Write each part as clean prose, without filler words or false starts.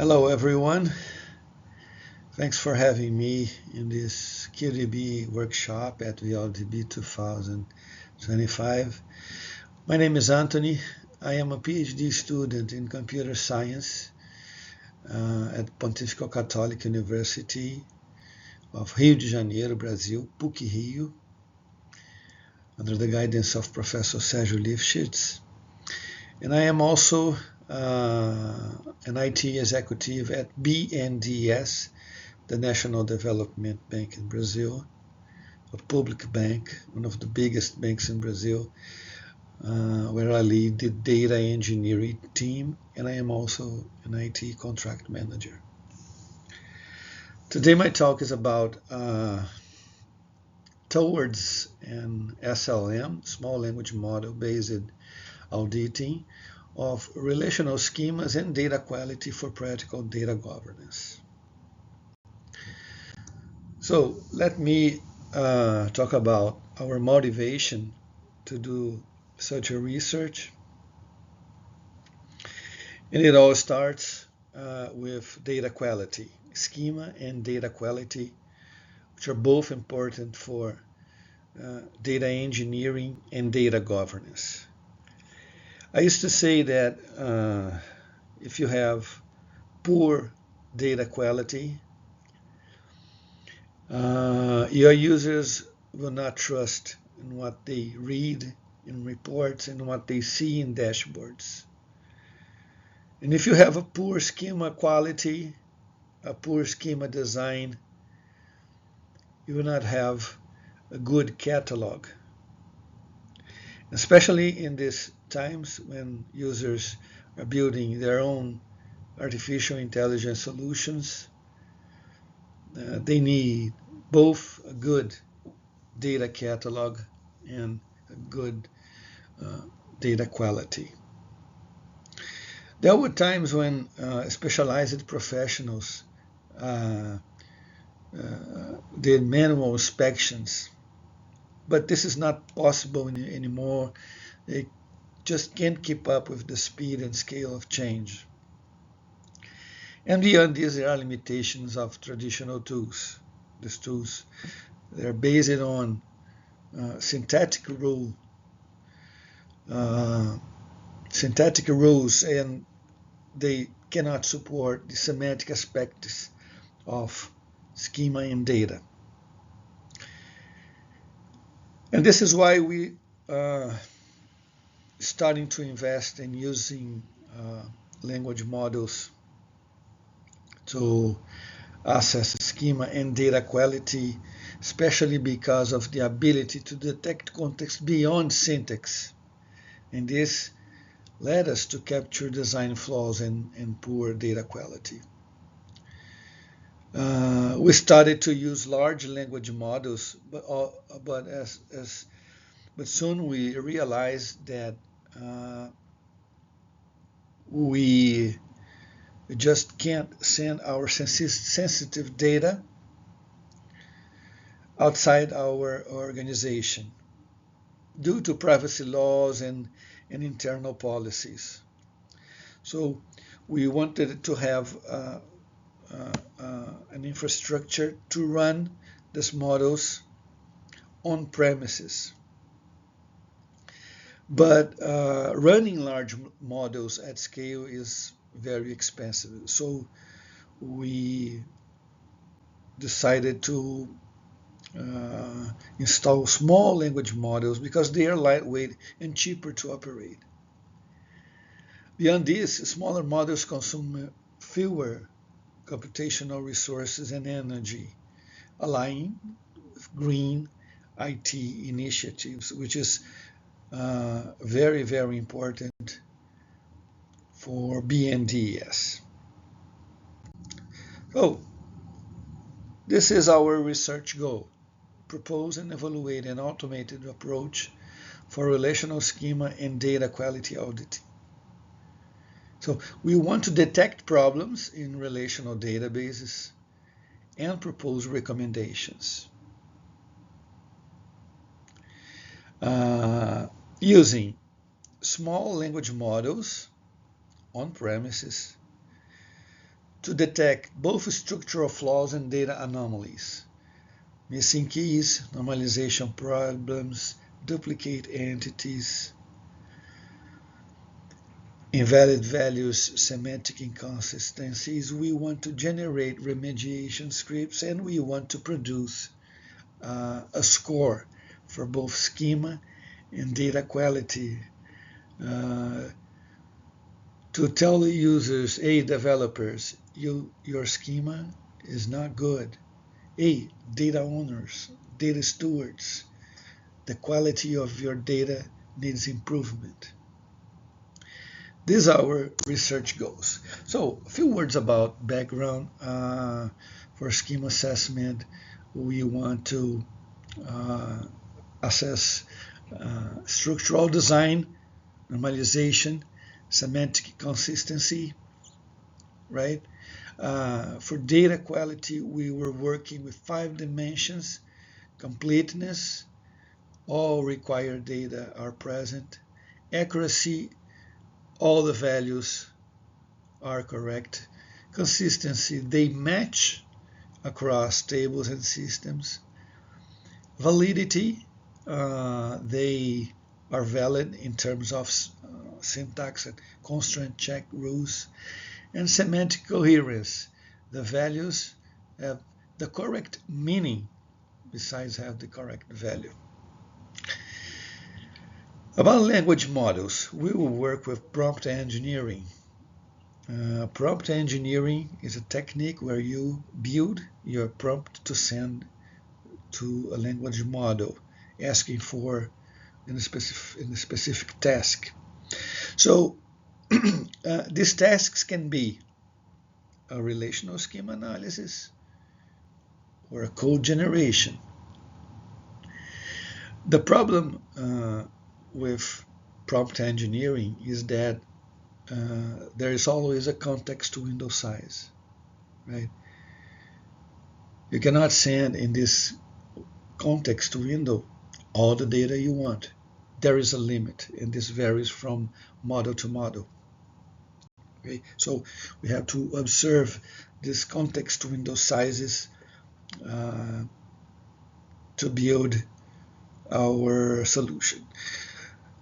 Hello everyone. Thanks for having me in this QDB workshop at VLDB 2025. My name is Anthony. I am a PhD student in computer science at Pontifical Catholic University of Rio de Janeiro, Brazil, PUC-Rio, under the guidance of Professor Sérgio Lifshitz. And I am also an IT executive at BNDES, the National Development Bank in Brazil, a public bank, one of the biggest banks in Brazil, where I lead the data engineering team, and I am also an IT contract manager. Today my talk is about towards an SLM, small language model based auditing of relational schemas and data quality for practical data governance. So let me talk about our motivation to do such a research. And it all starts with data quality, schema and data quality, which are both important for data engineering and data governance. I used to say that if you have poor data quality, your users will not trust in what they read in reports and what they see in dashboards. And if you have a poor schema quality, a poor schema design, you will not have a good catalog. Especially in these times when users are building their own artificial intelligence solutions, they need both a good data catalog and a good data quality. There were times when specialized professionals did manual inspections, but this is not possible anymore. They just can't keep up with the speed and scale of change. And beyond these, there are limitations of traditional tools. These tools, they're based on synthetic rules, and they cannot support the semantic aspects of schema and data. And this is why we are starting to invest in using language models to assess schema and data quality, especially because of the ability to detect context beyond syntax. And this led us to capture design flaws and poor data quality. We started to use large language models, but soon we realized that we just can't send our sensitive data outside our organization due to privacy laws and internal policies. So we wanted to have an infrastructure to run these models on premises. But running large models at scale is very expensive. So we decided to install small language models because they are lightweight and cheaper to operate. Beyond this, smaller models consume fewer computational resources and energy, aligning with green IT initiatives, which is very, very important for BNDES. So this is our research goal: propose and evaluate an automated approach for relational schema and data quality auditing. So we want to detect problems in relational databases and propose recommendations. Using small language models on premises to detect both structural flaws and data anomalies, missing keys, normalization problems, duplicate entities, invalid values, semantic inconsistencies. We want to generate remediation scripts, and we want to produce a score for both schema and data quality to tell the users, hey, developers, your schema is not good. Hey, data owners, data stewards, the quality of your data needs improvement. These are our research goals. So a few words about background. For schema assessment, we want to assess structural design, normalization, semantic consistency, right? For data quality, we were working with 5 dimensions: completeness, all required data are present; accuracy, all the values are correct; consistency, they match across tables and systems; validity, they are valid in terms of syntax and constraint check rules; and semantic coherence, the values have the correct meaning besides have the correct value. About language models, we will work with prompt engineering. Prompt engineering is a technique where you build your prompt to send to a language model, asking for in a specific task. So these tasks can be a relational schema analysis or a code generation. The problem with prompt engineering is that there is always a context window size, right? You cannot send in this context window all the data you want. There is a limit, and this varies from model to model. Okay? So we have to observe this context window sizes to build our solution.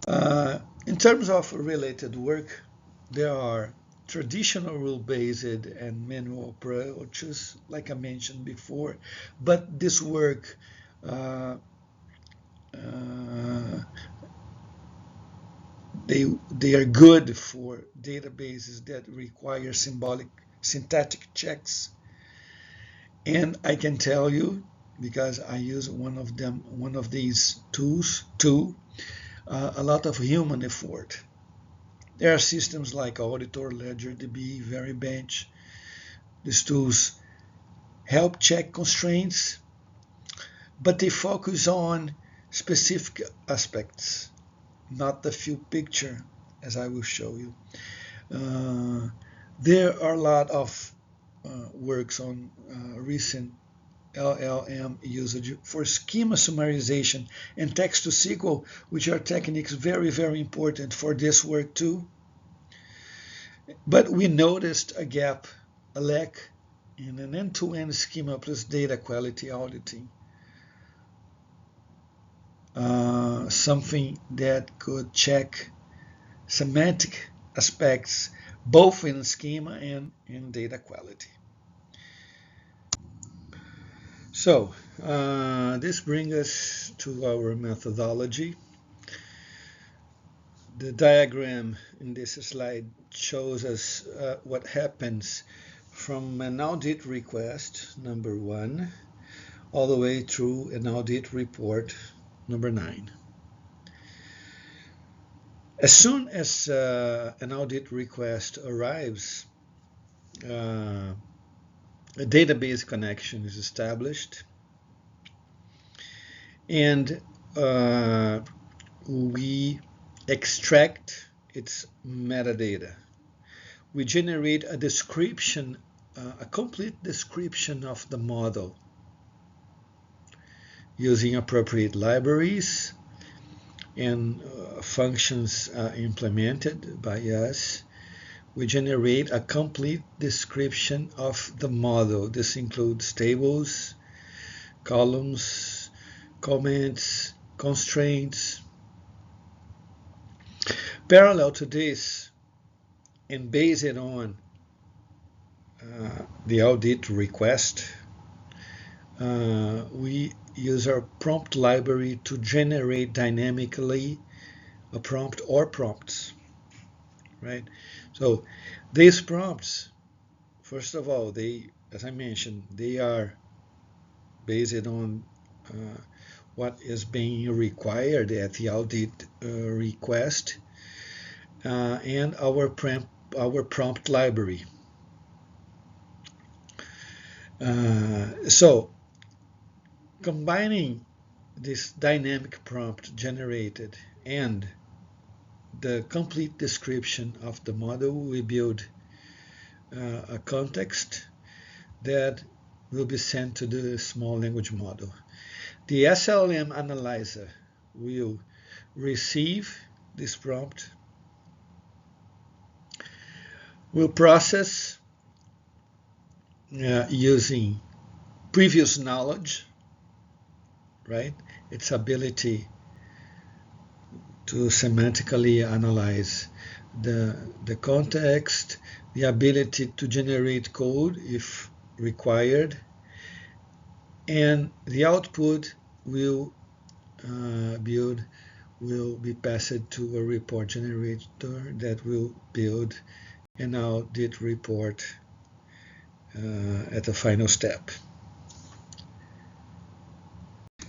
In terms of related work, there are traditional rule-based and manual approaches, like I mentioned before, but this work they are good for databases that require syntactic checks. And I can tell you, because I use one of these tools too, a lot of human effort. There are systems like Auditor, LedgerDB, Veribench. These tools help check constraints, but they focus on specific aspects, not the full picture, as I will show you. There are a lot of works on recent SLM usage for schema summarization and text to SQL, which are techniques very, very important for this work too. But we noticed a gap, a lack in an end-to-end schema plus data quality auditing. Something that could check semantic aspects both in schema and in data quality. So this brings us to our methodology. The diagram in this slide shows us what happens from an audit request, number 1, all the way through an audit report, number 9. As soon as an audit request arrives, a database connection is established, and we extract its metadata. We generate a description, a complete description of the model using appropriate libraries and functions implemented by us. we generate a complete description of the model. This includes tables, columns, comments, constraints. Parallel to this, and based on the audit request, we use our prompt library to generate dynamically a prompt or prompts, right? So these prompts, first of all, as I mentioned, they are based on what is being required at the audit request and our prompt library. So combining this dynamic prompt generated and the complete description of the model, we build a context that will be sent to the small language model. The SLM analyzer will receive this prompt, will process using previous knowledge, right? Its ability to semantically analyze the context, the ability to generate code if required, and the output will be passed to a report generator that will build an audit report at the final step.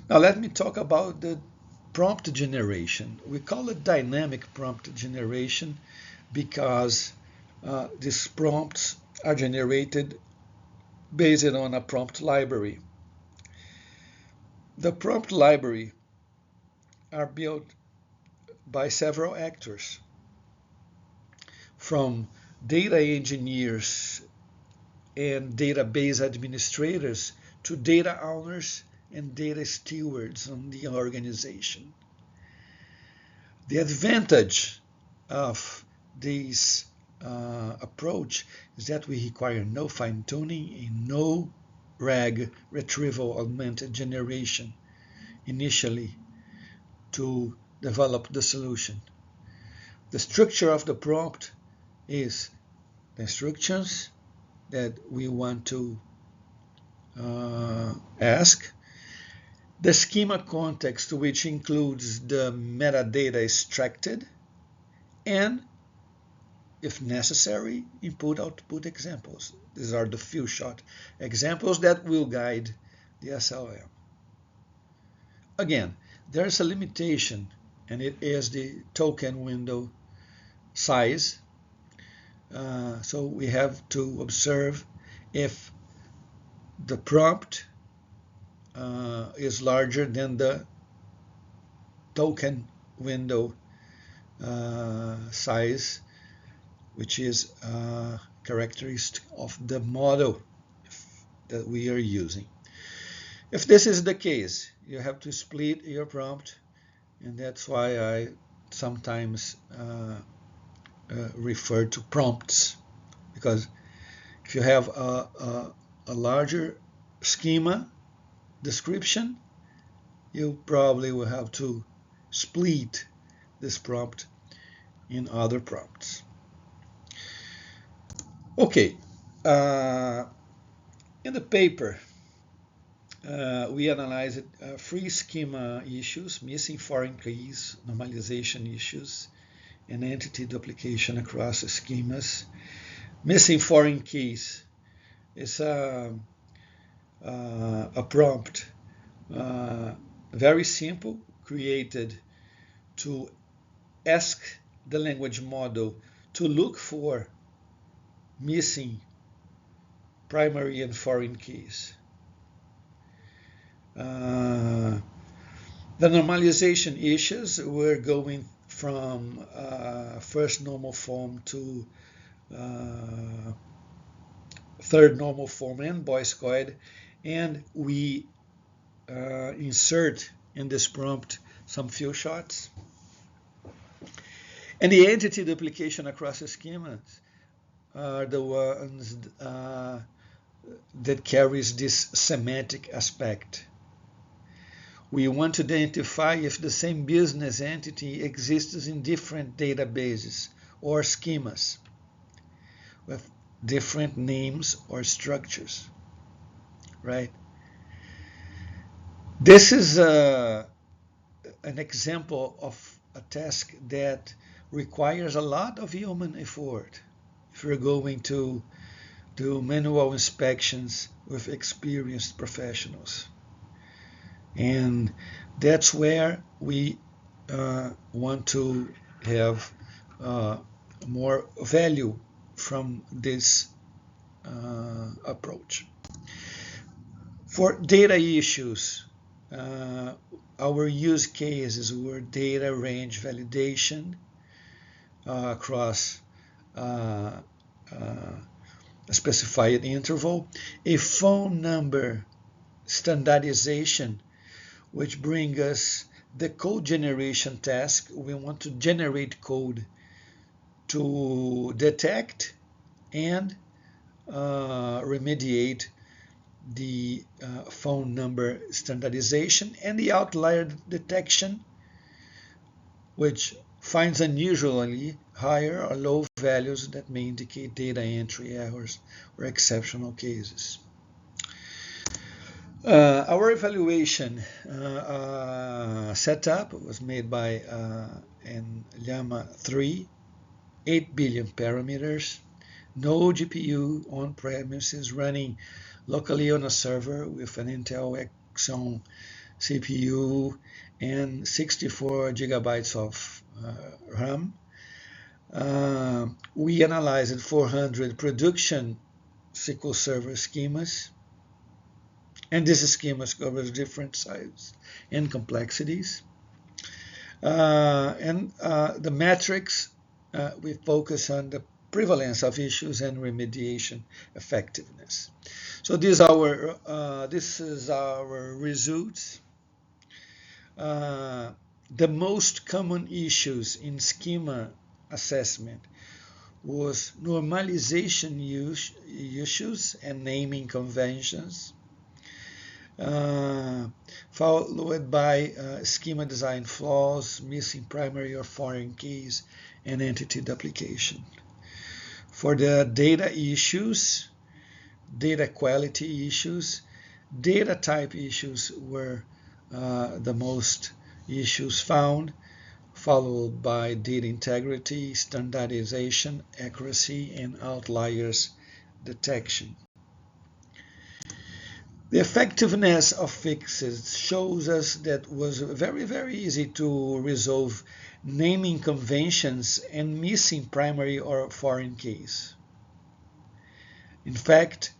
Now let me talk about the prompt generation. We call it dynamic prompt generation because these prompts are generated based on a prompt library. The prompt library are built by several actors, from data engineers and database administrators to data owners and data stewards on the organization. The advantage of this approach is that we require no fine-tuning and no RAG, retrieval augmented generation, initially to develop the solution. The structure of the prompt is the instructions that we want to ask, the schema context, which includes the metadata extracted, and, if necessary, input-output examples. These are the few shot examples that will guide the SLM. Again, there's a limitation, and it is the token window size. So we have to observe if the prompt is larger than the token window size, which is a characteristic of the model that we are using. If this is the case, you have to split your prompt, and that's why I sometimes refer to prompts, because if you have a larger schema description, you probably will have to split this prompt in other prompts. Okay, in the paper, we analyzed free schema issues, missing foreign keys, normalization issues, and entity duplication across schemas. Missing foreign keys is a prompt, very simple, created to ask the language model to look for missing primary and foreign keys. The normalization issues were going from first normal form to third normal form and boiskoid, and we insert in this prompt some few shots. And the entity duplication across the schemas are the ones that carries this semantic aspect. We want to identify if the same business entity exists in different databases or schemas with different names or structures, right? This is an example of a task that requires a lot of human effort if you're going to do manual inspections with experienced professionals. And that's where we want to have more value from this approach. For data issues, our use cases were data range validation across a specified interval, a phone number standardization, which brings us the code generation task. We want to generate code to detect and remediate the phone number standardization, and the outlier detection, which finds unusually higher or low values that may indicate data entry errors or exceptional cases. Our evaluation setup was made by in Llama 3, 8 billion parameters, no GPU on premises, running locally on a server with an Intel Xeon CPU and 64 gigabytes of RAM. We analyzed 400 production SQL Server schemas, and these schemas cover different sizes and complexities. The metrics, we focus on the prevalence of issues and remediation effectiveness. So this is our results. The most common issues in schema assessment was normalization issues and naming conventions, followed by schema design flaws, missing primary or foreign keys, and entity duplication. For the data issues, data quality issues, data type issues were the most issues found, followed by data integrity, standardization, accuracy, and outliers detection. The effectiveness of fixes shows us that it was very, very easy to resolve naming conventions and missing primary or foreign keys. In fact,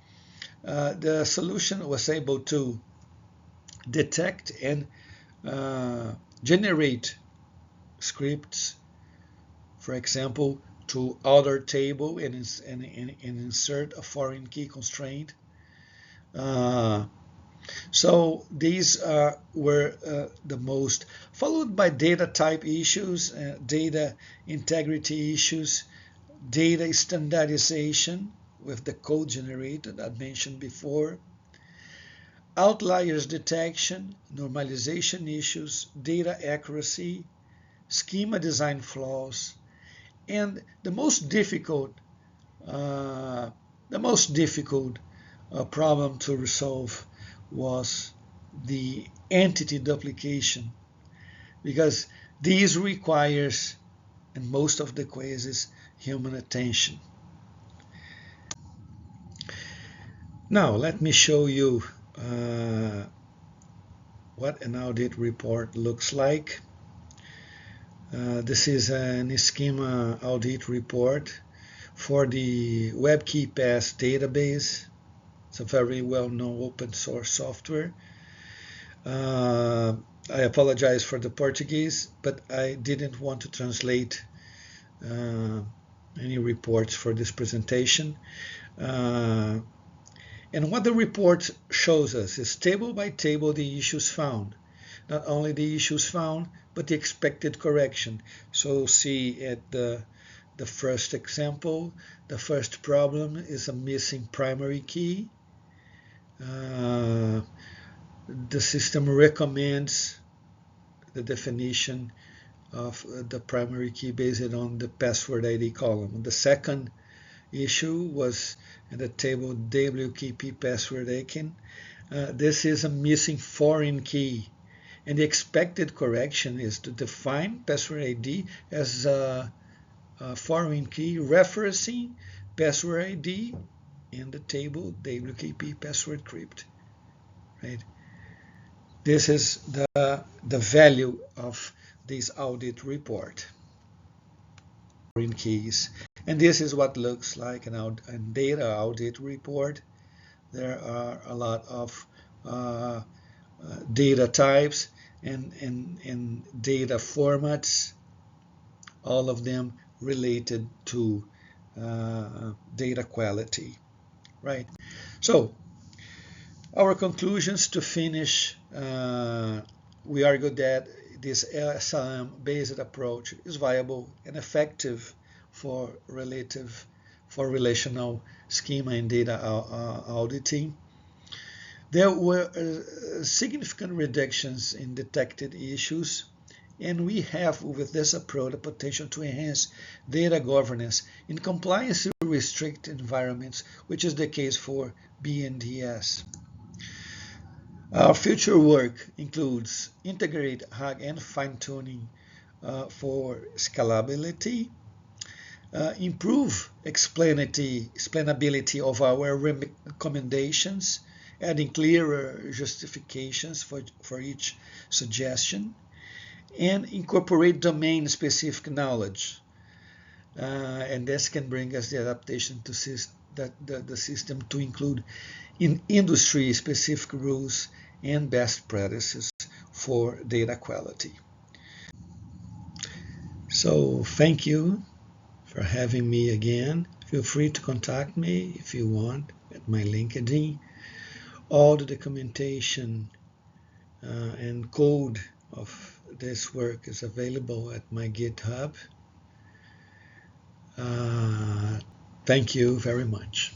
the solution was able to detect and generate scripts, for example, to alter table and insert a foreign key constraint. So these were the most, followed by data type issues, data integrity issues, data standardization with the code generated I mentioned before, outliers detection, normalization issues, data accuracy, schema design flaws, and the most difficult problem to resolve was the entity duplication, because these requires, in most of the cases, human attention. Now let me show you what an audit report looks like. This is an schema audit report for the WebKeyPass database. It's a very well-known open source software. I apologize for the Portuguese, but I didn't want to translate any reports for this presentation. And what the report shows us is table by table the issues found. Not only the issues found, but the expected correction. So see at the the first example, the first problem is a missing primary key. The system recommends the definition of the primary key based on the password ID column. The second issue was in the table WKP password icon. This is a missing foreign key, and the expected correction is to define password ID as a foreign key referencing password ID in the table WKP password crypt. Right? This is the value of this audit report. Foreign keys, and this is what looks like a data audit report. There are a lot of data types and data formats, all of them related to data quality, right? So our conclusions to finish, we argue that this SLM-based approach is viable and effective for relational schema and data auditing. There were significant reductions in detected issues, and we have with this approach the potential to enhance data governance in compliance to restrict environments, which is the case for BNDES. Our future work includes integrate HAG and fine-tuning for scalability, improve explainability of our recommendations, adding clearer justifications for each suggestion, and incorporate domain-specific knowledge. And this can bring us the adaptation to the system to include industry-specific rules and best practices for data quality. So thank you for having me again. Feel free to contact me if you want at my LinkedIn. All the documentation and code of this work is available at my GitHub. Thank you very much.